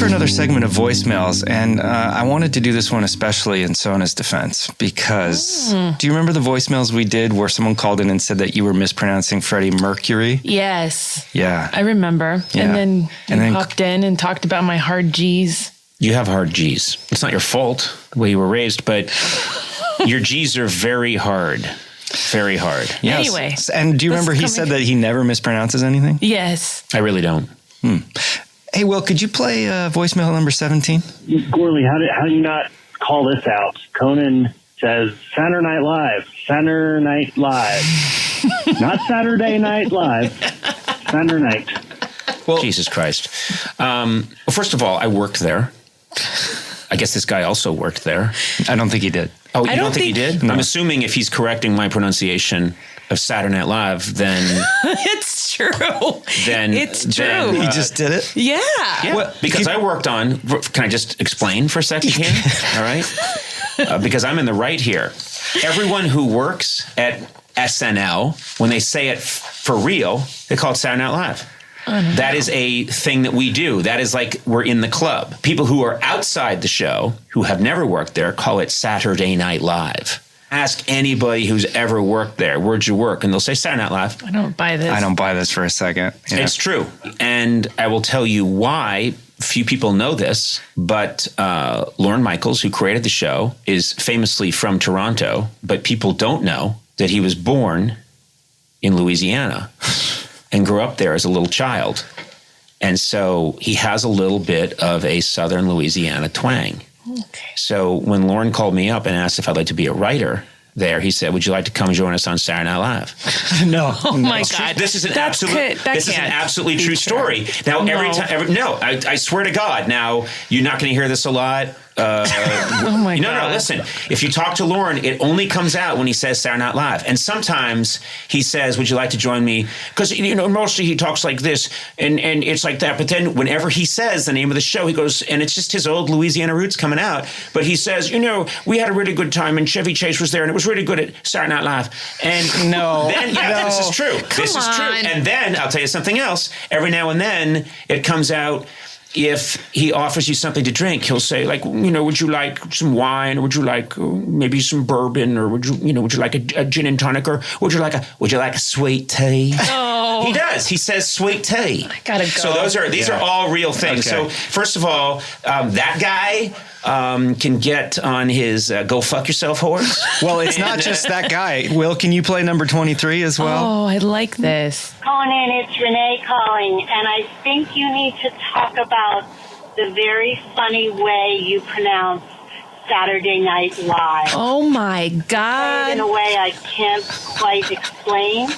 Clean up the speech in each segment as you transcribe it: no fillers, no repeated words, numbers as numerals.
another segment of voicemails, and I wanted to do this one especially in Sona's defense, because do you remember the voicemails we did where someone called in and said that you were mispronouncing Freddie Mercury? Yes. Yeah. I remember. Yeah. And then popped in and talked about my hard G's. You have hard G's. It's not your fault the way you were raised, but your G's are very hard. Very hard. Yes. Anyway. And do you remember he said that he never mispronounces anything? Yes. I really don't. Hey, Will, could you play voicemail number 17? Gorley, how do you not call this out? Conan says Saturday Night Live. Saturday Night Live. Not Saturday Night Live. Saturday night. Well, Jesus Christ. Well, first of all, I worked there. I guess this guy also worked there. I don't think he did. Oh, you don't think he did? No. I'm assuming if he's correcting my pronunciation of Saturday Night Live, then... It's true. It's true. He just did it? Yeah. Well, because I worked on... Can I just explain for a second here? All right? Because I'm in the right here. Everyone who works at SNL, when they say it for real, they call it Saturday Night Live. That is a thing that we do. That is like we're in the club. People who are outside the show, who have never worked there, call it Saturday Night Live. Ask anybody who's ever worked there, where'd you work? And they'll say Saturday Night Live. I don't buy this. I don't buy this for a second. Yeah. It's true. And I will tell you why. Few people know this, but Lorne Michaels, who created the show, is famously from Toronto, but people don't know that he was born in Louisiana and grew up there as a little child. And so he has a little bit of a Southern Louisiana twang. Okay. So when Lorne called me up and asked if I'd like to be a writer there, he said, would you like to come join us on Saturday Night Live? No. Oh my God. This is an That's an absolutely true story. Now, I swear to God, now, you're not going to hear this a lot. Oh my God. No, listen. If you talk to Lorne, it only comes out when he says Saturday Night Live. And sometimes he says, would you like to join me? Because, mostly he talks like this and it's like that. But then whenever he says the name of the show, he goes, and it's just his old Louisiana roots coming out. But he says, we had a really good time and Chevy Chase was there and it was really good at Saturday Night Live. And this is true. This is true. And then I'll tell you something else. Every now and then it comes out. If he offers you something to drink, he'll say, like, would you like some wine, or would you like maybe some bourbon, or would you like a gin and tonic, or would you like a sweet tea? Oh. He does. He says sweet tea. I gotta go. So these are all real things. Okay. So first of all, that guy can get on his go fuck yourself horse. Well, it's not just that guy. Will, can you play number 23 as well? Oh, I like this. Conan, it's Renee calling, and I think you need to talk about the very funny way you pronounce Saturday Night Live. Oh my In God. a way I can't quite explain,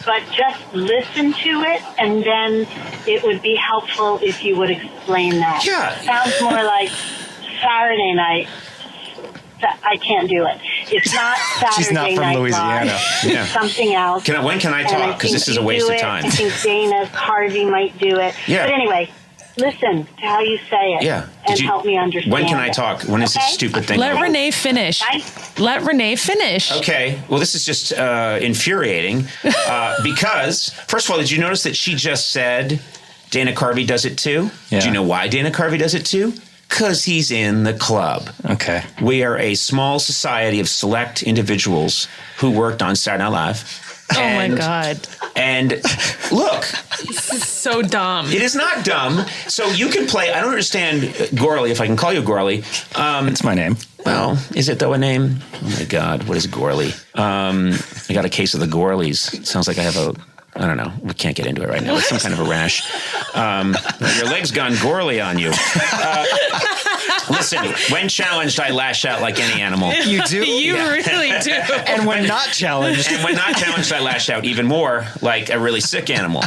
but just listen to it, and then it would be helpful if you would explain that. Yeah. Sounds more like Saturday night. I can't do it. It's not Saturday She's not from Night Louisiana. Live. Yeah. It's something else. When can I And talk? Because think this is a you waste do of it. time. I think Dana Carvey might do it. Yeah. But anyway, listen to how you say it. Yeah. And help me understand. When can I it. talk? When is this Okay? stupid thing? Let over? Renee finish. Bye. Let Renee finish. Okay. Well, this is just infuriating because, first of all, did you notice that she just said Dana Carvey does it too? Yeah. Do you know why Dana Carvey does it too? Because he's in the club. Okay. We are a small society of select individuals who worked on Saturday Night Live. Oh my God. And look, This is so dumb. it is not dumb. So you can play. I don't understand Gorley, if I can call you Gorley. It's my name. Well, is it though a name? Oh my God, what is Gorley? I got a case of the Gorleys. Sounds like I have I don't know. We can't get into it right now. It's some kind of a rash. Your leg's gone Gorley on you. Listen, when challenged, I lash out like any animal. You do? You really do. And when not challenged. And when not challenged, I lash out even more like a really sick animal.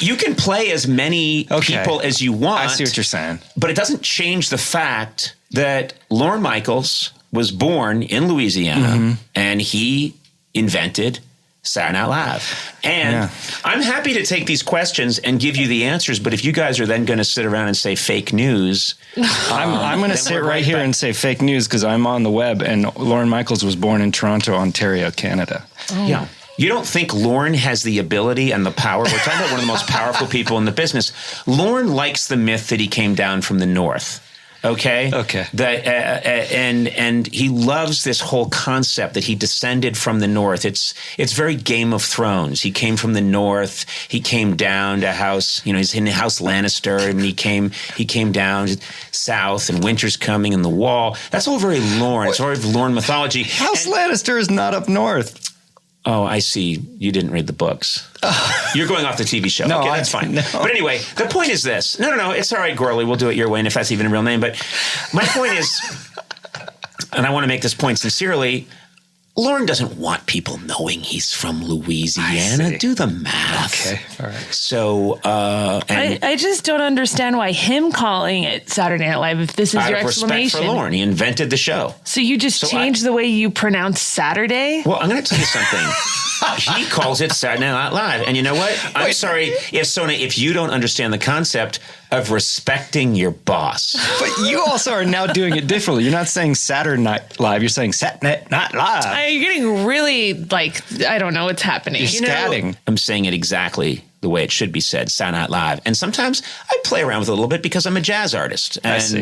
You can play as many people as you want. I see what you're saying. But it doesn't change the fact that Lorne Michaels was born in Louisiana and he invented Saturday Night Live. And I'm happy to take these questions and give you the answers, but if you guys are then going to sit around and say fake news... I'm going to sit right here and say fake news because I'm on the web, and Lorne Michaels was born in Toronto, Ontario, Canada. Yeah. You don't think Lorne has the ability and the power? We're talking about one of the most powerful people in the business. Lorne likes the myth that he came down from the north. Okay. That and he loves this whole concept that he descended from the north. It's very Game of Thrones. He came from the north. He came down to House. He's in House Lannister, and he came down south. And winter's coming, and the Wall. That's all very Lorne. It's all very Lorne mythology. House Lannister is not up north. Oh, I see. You didn't read the books. You're going off the TV show. No, okay, that's fine. No. But anyway, the point is this. No. It's all right, Gorley. We'll do it your way, and if that's even a real name. But my point is, and I want to make this point sincerely, Lorne doesn't want people knowing he's from Louisiana. Do the math. Okay, all right. So, I just don't understand why him calling it Saturday Night Live, if this is your out of respect explanation. for Lorne, he invented the show. So you just changed the way you pronounce Saturday? Well, I'm going to tell you something. He calls it Saturday Night Live. And you know what? I'm sorry, if you don't understand the concept of respecting your boss. But you also are now doing it differently. You're not saying Saturday Night Live. You're saying Saturday Night Live. You're getting really, I don't know what's happening. You're scatting. I'm saying it exactly the way it should be said, Saturday Night Live. And sometimes I play around with it a little bit because I'm a jazz artist. And I see.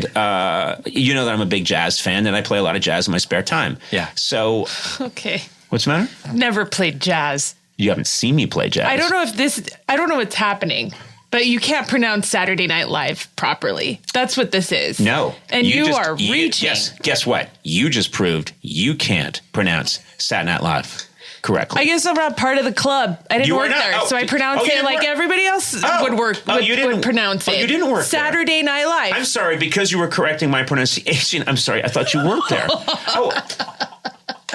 You know that I'm a big jazz fan, and I play a lot of jazz in my spare time. Yeah. So, Okay. what's the matter? Never played jazz. You haven't seen me play jazz. I don't know what's happening. But you can't pronounce Saturday Night Live properly. That's what this is. No. And you are reaching. Yes. Guess what? You just proved you can't pronounce Saturday Night Live correctly. I guess I'm not part of the club. I didn't You were work not? there. Oh, So I pronounce you it didn't like work? everybody else would pronounce it. Oh, you didn't work there. Saturday Night Live. I'm sorry, because you were correcting my pronunciation. I'm sorry. I thought you worked there.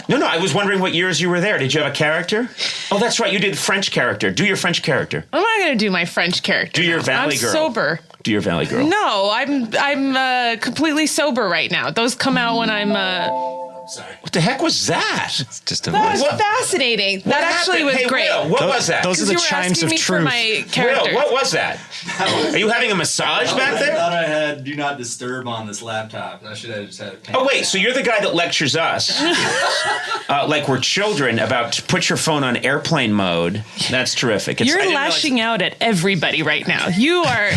No, I was wondering what years you were there. Did you have a character? Oh, that's right. You did French character. Do your French character. I'm not going to do my French character. Do your now. Valley I'm Girl. sober. Do your Valley Girl. No, I'm completely sober right now. Those come out when I'm. What the heck was that? It's just a That voice. was fascinating. What That actually happened? was Hey, great. Will, what was that? Those are the You were chimes asking of me for truth. my character. Will, what was that? Are you having a massage back I there? thought I had do not disturb on this laptop. I should have just had it. Oh, wait, so you're the guy that lectures us, like we're children, about put your phone on airplane mode. That's terrific. I You're didn't lashing out at everybody right now. You are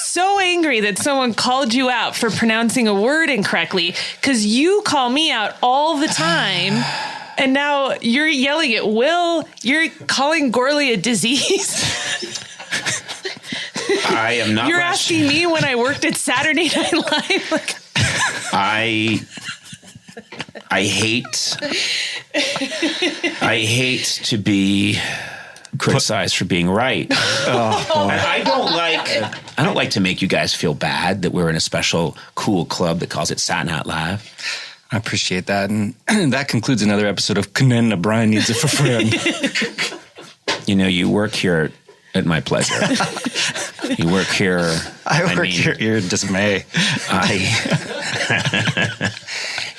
so angry that someone called you out for pronouncing a word incorrectly because you call me out all the time. And now you're yelling at Will. You're calling Gorley a disease. I am not. You're lashing- asking me when I worked at Saturday Night Live. Like, I hate to be criticized for being right. And I don't like to make you guys feel bad that we're in a special cool club that calls it Saturday Night Live. I appreciate that. And that concludes another episode of Conan O'Brien Needs a Friend. You know, you work here at my pleasure. You work here. I work here at your dismay.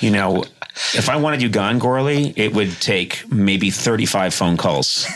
You know, if I wanted you gone, Gorley, it would take maybe 35 phone calls.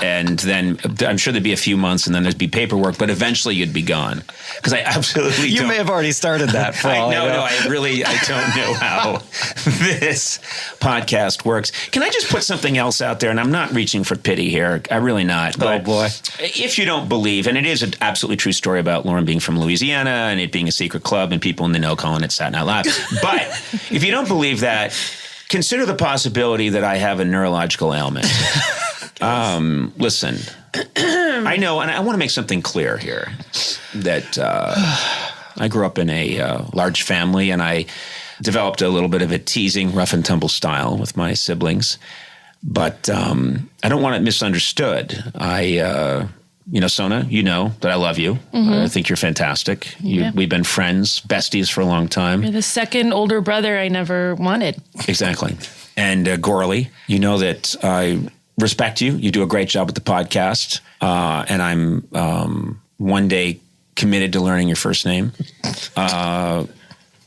And then I'm sure there'd be a few months and then there'd be paperwork, but eventually you'd be gone. Because I absolutely You don't. may have already started that, Paul. I don't know how this podcast works. Can I just put something else out there? And I'm not reaching for pity here. I'm really not. But boy. If you don't believe, and it is an absolutely true story about Lauren being from Louisiana and it being a secret club and people in the know calling it Saturday Night Live. But if you don't believe that, consider the possibility that I have a neurological ailment. Listen, I know, and I want to make something clear here that I grew up in a large family and I developed a little bit of a teasing, rough and tumble style with my siblings. But I don't want it misunderstood. Sona, you know that I love you. Mm-hmm. I think you're fantastic. We've been friends, besties for a long time. you're the second older brother I never wanted. Exactly. And Gorley, you know that I respect you. You do a great job with the podcast. And I'm one day committed to learning your first name. I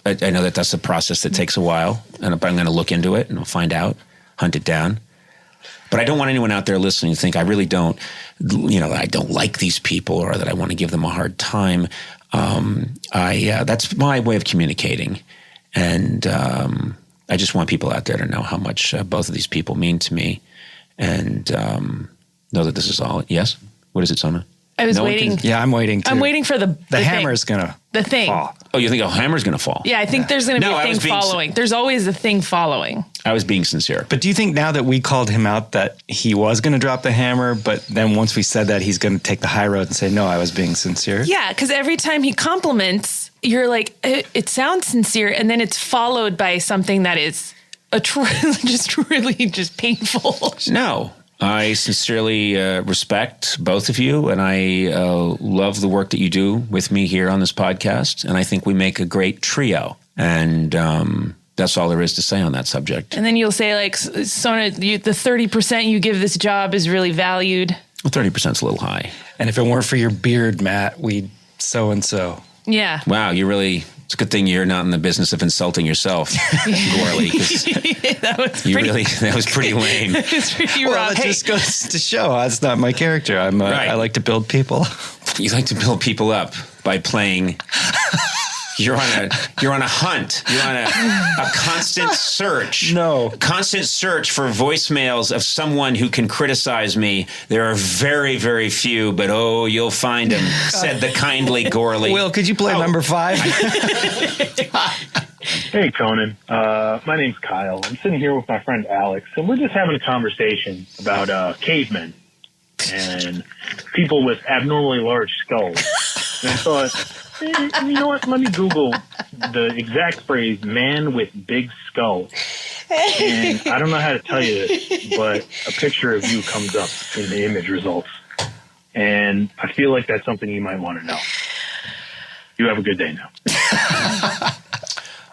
know that that's a process that takes a while. And I'm going to look into it and I'll find out, hunt it down. But I don't want anyone out there listening to think I really don't, I don't like these people or that I want to give them a hard time. That's my way of communicating. And I just want people out there to know how much both of these people mean to me. and know that this is all. Yes? What is it, Sona? I was No one waiting. Yeah, I'm waiting too. I'm waiting for the hammer's thing. gonna The thing. fall. Oh, you think a hammer's going to fall? Yeah, I think there's going to be No, a I was thing being following. There's always a thing following. I was being sincere. But do you think now that we called him out that he was going to drop the hammer, but then once we said that, he's going to take the high road and say, no, I was being sincere? Yeah, because every time he compliments, you're like, it sounds sincere, and then it's followed by something that is just painful. No. I sincerely respect both of you, and I love the work that you do with me here on this podcast, and I think we make a great trio. And that's all there is to say on that subject. And then you'll say, like, Sona, the 30% you give this job is really valued. Well, 30% is a little high. And if it weren't for your beard, Matt, we'd so-and-so. Yeah. Wow, you really... It's a good thing you're not in the business of insulting yourself, Gorley. That That was pretty lame. It's pretty Well, rough. that just goes to show that's not my character. Right. I like to build people. You like to build people up by playing. You're on a hunt. You're on a constant search. No. Constant search for voicemails of someone who can criticize me. There are very, very few, but oh, you'll find them, said the kindly Gorley. Will, could you play number 5? Hey, Conan. My name's Kyle. I'm sitting here with my friend Alex, and we're just having a conversation about cavemen and people with abnormally large skulls. And I thought, hey, you know what? Let me Google the exact phrase, man with big skull. And I don't know how to tell you this, but a picture of you comes up in the image results. And I feel like that's something you might want to know. You have a good day now.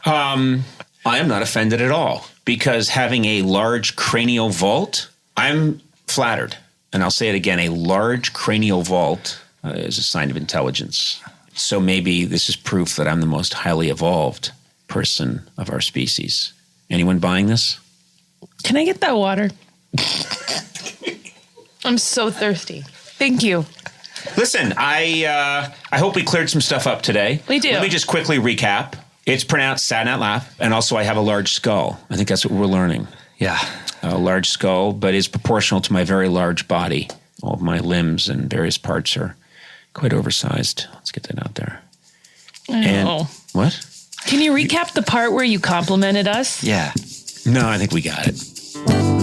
I am not offended at all, because having a large cranial vault, I'm flattered. And I'll say it again, a large cranial vault is a sign of intelligence. So maybe this is proof that I'm the most highly evolved person of our species. Anyone buying this? Can I get that water? I'm so thirsty. Thank you. Listen, I hope we cleared some stuff up today. We do. Let me just quickly recap. It's pronounced Saturday Night Live, and also I have a large skull. I think that's what we're learning. Yeah. A large skull, but is proportional to my very large body. All of my limbs and various parts are quite oversized. Let's get that out there. Oh. What? Can you recap the part where you complimented us? Yeah. No, I think we got it.